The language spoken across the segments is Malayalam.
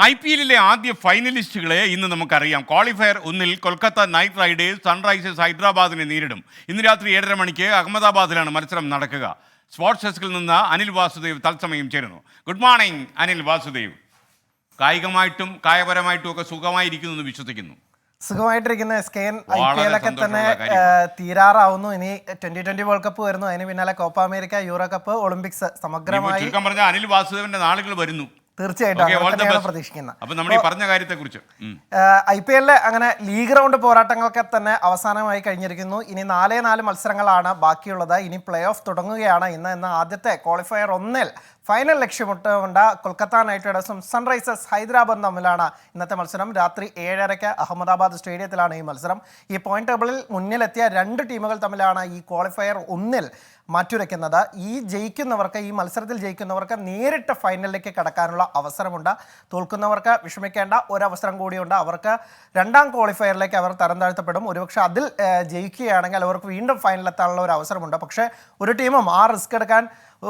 IPL ആദ്യ ഫൈനലിസ്റ്റുകളെ ഇന്ന് നമുക്കറിയാം. ക്വാളിഫയർ 1-ൽ കൊൽക്കത്ത നൈറ്റ് റൈഡേഴ്സ് സൺറൈസേഴ്സ് ഹൈദരാബാദിനെ നേരിടും. ഇന്ന് രാത്രി 7:30 മണിക്ക് അഹമ്മദാബാദിലാണ് മത്സരം നടക്കുക. സ്പോർട്സ് ഡെസ്കിൽ നിന്ന് അനിൽ വാസുദേവ് തത്സമയം ചേരുന്നു. Good morning Anil Vasudev. കായികമായിട്ടും കായപരമായിട്ടും ഒക്കെ സുഖമായിരിക്കുന്നു എന്ന് വിശ്വസിക്കുന്നു. സുഖമായിട്ടിരിക്കുന്ന SKN IPL ഒക്കെ തന്നെ തീരാറാവുന്നു. ഇനി 2020 വേൾഡ് കപ്പ് വരുന്നു. അതിന് പിന്നാലെ Copa America, euro cup, Olympics സമഗ്രമായി ചുരുക്കം പറഞ്ഞ അനിൽ വാസുദേവന്റെ നാളുകൾ വരുന്നു. തീർച്ചയായിട്ടും പ്രതീക്ഷിക്കുന്നത്. IPL അങ്ങനെ ലീഗ് റൗണ്ട് പോരാട്ടങ്ങളൊക്കെ തന്നെ അവസാനമായി കഴിഞ്ഞിരിക്കുന്നു. ഇനി 4 മത്സരങ്ങളാണ് ബാക്കിയുള്ളത്. ഇനി പ്ലേ ഓഫ് തുടങ്ങുകയാണ്. ഇന്ന് ആദ്യത്തെ ക്വാളിഫയർ 1-ൽ ഫൈനൽ ലക്ഷ്യമിട്ടുകൊണ്ട് കൊൽക്കത്ത നൈറ്റ് റൈഡേഴ്സും സൺറൈസേഴ്സ് ഹൈദരാബാദും തമ്മിലാണ് ഇന്നത്തെ മത്സരം. രാത്രി 7:30 അഹമ്മദാബാദ് സ്റ്റേഡിയത്തിലാണ് ഈ മത്സരം. ഈ പോയിന്റ് ടേബിളിൽ മുന്നിലെത്തിയ 2 ടീമുകൾ തമ്മിലാണ് ഈ ക്വാളിഫയർ 1-ൽ മാറ്റുരയ്ക്കുന്നത്. ഈ മത്സരത്തിൽ ജയിക്കുന്നവർക്ക് നേരിട്ട് ഫൈനലിലേക്ക് കടക്കാനുള്ള അവസരമുണ്ട്. തോൽക്കുന്നവർക്ക് വിഷമിക്കേണ്ട ഒരവസരം കൂടിയുണ്ട്. അവർക്ക് 2ാം ക്വാളിഫയറിലേക്ക് അവർ തരം താഴ്ത്തപ്പെടും. ഒരുപക്ഷെ അതിൽ ജയിക്കുകയാണെങ്കിൽ അവർക്ക് വീണ്ടും ഫൈനലിലെത്താനുള്ള ഒരു അവസരമുണ്ട്. പക്ഷേ ഒരു ടീമും ആ റിസ്ക് എടുക്കാൻ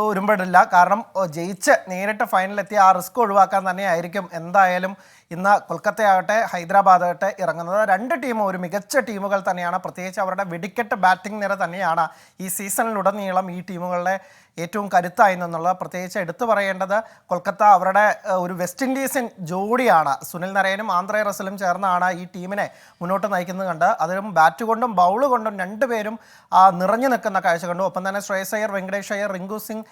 ഒരുമ്പെടില്ല. കാരണം ജയിച്ച് നേരിട്ട് ഫൈനലിലെത്തിയ ആ റിസ്ക് ഒഴിവാക്കാൻ തന്നെയായിരിക്കും എന്തായാലും ഇന്ന് കൊൽക്കത്തയാകട്ടെ ഹൈദരാബാദ് ആകട്ടെ ഇറങ്ങുന്നത്. 2 ടീമും ഒരു മികച്ച ടീമുകൾ തന്നെയാണ്. പ്രത്യേകിച്ച് അവരുടെ വെടിക്കെട്ട് ബാറ്റിംഗ് നിര തന്നെയാണ് ഈ സീസണിലുടനീളം ഈ ടീമുകളുടെ ഏറ്റവും കരുത്തായി നിന്നുള്ളത്. പ്രത്യേകിച്ച് എടുത്തു പറയേണ്ടത് കൊൽക്കത്ത അവരുടെ ഒരു വെസ്റ്റ് ഇൻഡീസിൻ ജോഡിയാണ്. സുനിൽ നരയനും ആന്ധ്രേ റസലും ചേർന്നാണ് ഈ ടീമിനെ മുന്നോട്ട് നയിക്കുന്നത് കണ്ട്. അതിലും ബാറ്റ് കൊണ്ടും ബൗൾ കൊണ്ടും 2 പേരും നിറഞ്ഞു നിൽക്കുന്ന കാഴ്ച കണ്ടു. ഒപ്പം തന്നെ ശ്രേയസ് അയ്യർ, വെങ്കടേഷ് അയ്യർ, റിങ്കു സിംഗ്,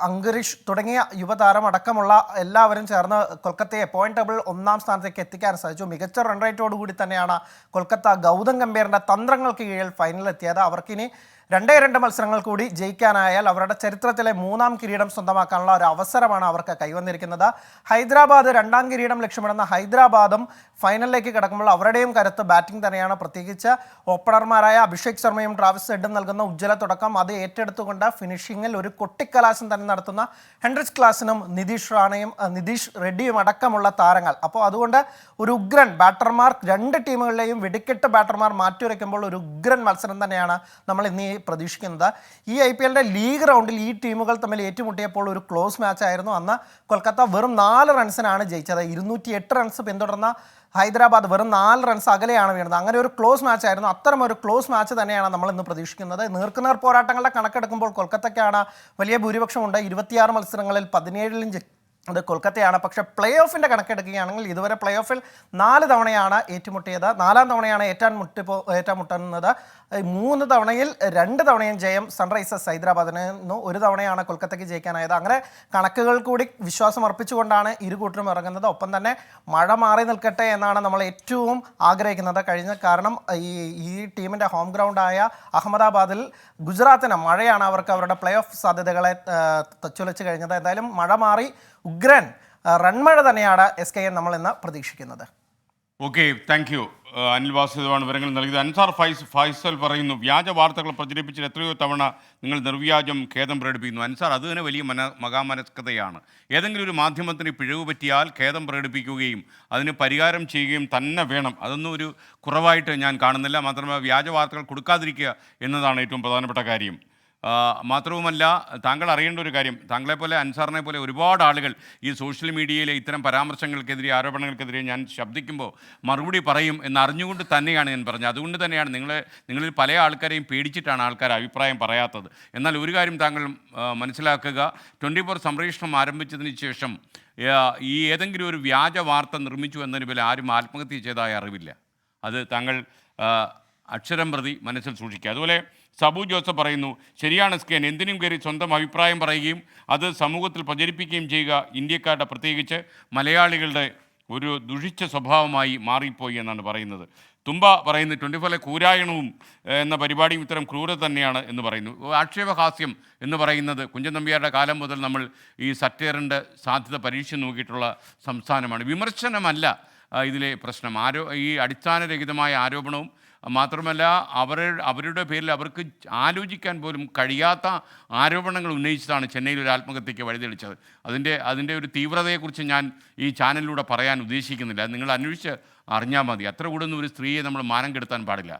അങ്കുരിഷ് തുടങ്ങിയ യുവതാരം അടക്കമുള്ള എല്ലാവരും ചേർന്ന് കൊൽക്കത്തയെ പോയിന്റ് ടേബിൾ 1ാം സ്ഥാനത്തേക്ക് എത്തിക്കാൻ സാധിച്ചു. മികച്ച റൺ റേറ്റോടുകൂടി തന്നെയാണ് കൊൽക്കത്ത ഗൗതം ഗംഭീറിൻ്റെ തന്ത്രങ്ങൾക്ക് കീഴിൽ ഫൈനലിലെത്തിയത്. അവർക്കിനി 2 മത്സരങ്ങൾ കൂടി ജയിക്കാനായാൽ അവരുടെ ചരിത്രത്തിലെ 3ാം കിരീടം സ്വന്തമാക്കാനുള്ള ഒരു അവസരമാണ് അവർക്ക് കൈവന്നിരിക്കുന്നത്. ഹൈദരാബാദ് 2ാം കിരീടം ലക്ഷ്യമിടുന്ന ഹൈദരാബാദും ഫൈനലിലേക്ക് കിടക്കുമ്പോൾ അവരുടെയും കരുത്ത് ബാറ്റിംഗ് തന്നെയാണ്. പ്രത്യേകിച്ച് ഓപ്പണർമാരായ അഭിഷേക് ശർമ്മയും ട്രാവിസ് ഹെഡും നൽകുന്ന ഉജ്ജ്വല തുടക്കം അത് ഏറ്റെടുത്തുകൊണ്ട് ഫിനിഷിങ്ങിൽ ഒരു കൊട്ടിക്കലാശം തന്നെ നടത്തുന്ന ഹെൻറിച്ച് ക്ലാസിനും നിതീഷ് റെഡ്ഡിയും അടക്കമുള്ള താരങ്ങൾ. അപ്പോൾ അതുകൊണ്ട് ഒരു ഉഗ്രൻ ബാറ്റർമാർ 2 ടീമുകളിലെയും വെടിക്കെട്ട് ബാറ്റർമാർ മാറ്റിവെക്കുമ്പോൾ ഒരു ഉഗ്രൻ മത്സരം തന്നെയാണ് നമ്മൾ ഇന്ന് പ്രതീക്ഷിക്കുന്നത്. ഈ IPL ലീഗ് റൗണ്ടിൽ ഈ ടീമുകൾ തമ്മിൽ ഏറ്റുമുട്ടിയപ്പോൾ ഒരു ക്ലോസ് മാച്ച് ആയിരുന്നു. അന്ന് കൊൽക്കത്ത വെറും 4 റൺസിനാണ് ജയിച്ചത്. 208 റൺസ് പിന്തുടർന്ന ഹൈദരാബാദ് വെറും 4 റൺസ് അകലെയാണ് വീണത്. അങ്ങനെ ഒരു ക്ലോസ് മാച്ച് ആയിരുന്നു. അത്തരം ഒരു ക്ലോസ് മാച്ച് തന്നെയാണ് നമ്മൾ ഇന്ന് പ്രതീക്ഷിക്കുന്നത്. നേർക്കുനേർ പോരാട്ടങ്ങളുടെ കണക്കെടുക്കുമ്പോൾ കൊൽക്കത്തയ്ക്കാണ് വലിയ ഭൂരിപക്ഷമുണ്ട്. 26 മത്സരങ്ങളിൽ 17ലും അത് കൊൽക്കത്തയാണ്. പക്ഷേ പ്ലേ ഓഫിൻ്റെ കണക്കെടുക്കുകയാണെങ്കിൽ ഇതുവരെ പ്ലേ ഓഫിൽ 4 തവണയാണ് ഏറ്റുമുട്ടിയത്. 4ാം തവണയാണ് ഏറ്റുമുട്ടുന്നത്. 3 തവണയിൽ 2 തവണയും ജയം സൺറൈസേഴ്സ് ഹൈദരാബാദിന്, 1 തവണയാണ് കൊൽക്കത്തയ്ക്ക് ജയിക്കാനായത്. അങ്ങനെ കണക്കുകൾ കൂടി വിശ്വാസം അർപ്പിച്ചുകൊണ്ടാണ് ഇരു കൂട്ടരും ഇറങ്ങുന്നത്. ഒപ്പം തന്നെ മഴ മാറി നിൽക്കട്ടെ എന്നാണ് നമ്മൾ ഏറ്റവും ആഗ്രഹിക്കുന്നത്. കാരണം ഈ ടീമിൻ്റെ ഹോം ഗ്രൗണ്ടായ അഹമ്മദാബാദിൽ ഗുജറാത്തിന് മഴയാണ് അവരുടെ പ്ലേ ഓഫ് സാധ്യതകളെ തച്ചുലച്ച് കഴിഞ്ഞത്. എന്തായാലും മഴ മാറി ഉഗ്രൻ റൺമഴ തന്നെയാണ് SKN നമ്മൾ ഇന്ന് പ്രതീക്ഷിക്കുന്നത്. ഓക്കെ, താങ്ക് യു അനിൽ വാസുദേവാണ് വിവരങ്ങൾ നൽകിയത്. അൻസാർ ഫൈസൽ പറയുന്നു, വ്യാജ വാർത്തകൾ പ്രചരിപ്പിച്ചിട്ട് എത്രയോ തവണ നിങ്ങൾ നിർവ്യാജം ഖേദം പ്രകടിപ്പിക്കുന്നു. അൻസാർ, അത് തന്നെ വലിയ മഹാമനസ്കതയാണ്. ഏതെങ്കിലും ഒരു മാധ്യമത്തിന് പിഴവ് പറ്റിയാൽ ഖേദം പ്രകടിപ്പിക്കുകയും അതിന് പരിഹാരം ചെയ്യുകയും തന്നെ വേണം. അതൊന്നും ഒരു കുറവായിട്ട് ഞാൻ കാണുന്നില്ല. മാത്രമല്ല, വ്യാജ വാർത്തകൾ കൊടുക്കാതിരിക്കുക എന്നതാണ് ഏറ്റവും പ്രധാനപ്പെട്ട കാര്യം. മാത്രവുമല്ല, താങ്കൾ അറിയേണ്ട ഒരു കാര്യം, താങ്കളെപ്പോലെ അൻസാറിനെ പോലെ ഒരുപാട് ആളുകൾ ഈ സോഷ്യൽ മീഡിയയിലെ ഇത്തരം പരാമർശങ്ങൾക്കെതിരെ, ആരോപണങ്ങൾക്കെതിരെ ഞാൻ ശബ്ദിക്കുമ്പോൾ മറുപടി പറയും എന്നറിഞ്ഞുകൊണ്ട് തന്നെയാണ് ഞാൻ പറഞ്ഞത്. അതുകൊണ്ട് തന്നെയാണ് നിങ്ങളിൽ പല ആൾക്കാരെയും പേടിച്ചിട്ടാണ് ആൾക്കാർ അഭിപ്രായം പറയാത്തത്. എന്നാൽ ഒരു കാര്യം താങ്കൾ മനസ്സിലാക്കുക, 24 സംപ്രേഷണം ആരംഭിച്ചതിന് ശേഷം ഈ ഏതെങ്കിലും ഒരു വ്യാജ വാർത്ത നിർമ്മിച്ചു എന്നതിന് പേരിൽ ആരും ആത്മഹത്യ ചെയ്തതായി അറിവില്ല. അത് താങ്കൾ അക്ഷരം പ്രതി മനസ്സിൽ സൂക്ഷിക്കുക. അതുപോലെ സബു ജോസഫ് പറയുന്നു, ശരിയാണ് SKN, എന്തിനും കയറി സ്വന്തം അഭിപ്രായം പറയുകയും അത് സമൂഹത്തിൽ പ്രചരിപ്പിക്കുകയും ചെയ്യുക ഇന്ത്യക്കാരുടെ, പ്രത്യേകിച്ച് മലയാളികളുടെ ഒരു ദുഷിച്ച സ്വഭാവമായി മാറിപ്പോയി എന്നാണ് പറയുന്നത്. തുമ്പ പറയുന്നു, 24 കൂരായണവും എന്ന പരിപാടിയും ഇത്തരം ക്രൂരത തന്നെയാണ് എന്ന് പറയുന്നു. ആക്ഷേപഹാസ്യം എന്ന് പറയുന്നത് കുഞ്ചൻ നമ്പ്യാരുടെ കാലം മുതൽ നമ്മൾ ഈ സറ്റയറിൻ്റെ സാധ്യത പരീക്ഷിച്ച് നോക്കിയിട്ടുള്ള സംസ്ഥാനമാണ്. വിമർശനമല്ല ഇതിലെ പ്രശ്നം. ഈ അടിസ്ഥാനരഹിതമായ ആരോപണവും മാത്രമല്ല അവരുടെ പേരിൽ അവർക്ക് ആലോചിക്കാൻ പോലും കഴിയാത്ത ആരോപണങ്ങൾ ഉന്നയിച്ചതാണ് ചെന്നൈയിൽ ഒരു ആത്മഹത്യയ്ക്ക് വഴിതെളിച്ചത്. അതിൻ്റെ ഒരു തീവ്രതയെക്കുറിച്ച് ഞാൻ ഈ ചാനലിലൂടെ പറയാൻ ഉദ്ദേശിക്കുന്നില്ല. നിങ്ങൾ അന്വേഷിച്ച് അറിഞ്ഞാൽ മതി. അത്ര കൂടെ ഒരു സ്ത്രീയെ നമ്മൾ മാനം കെടുത്താൻ പാടില്ല.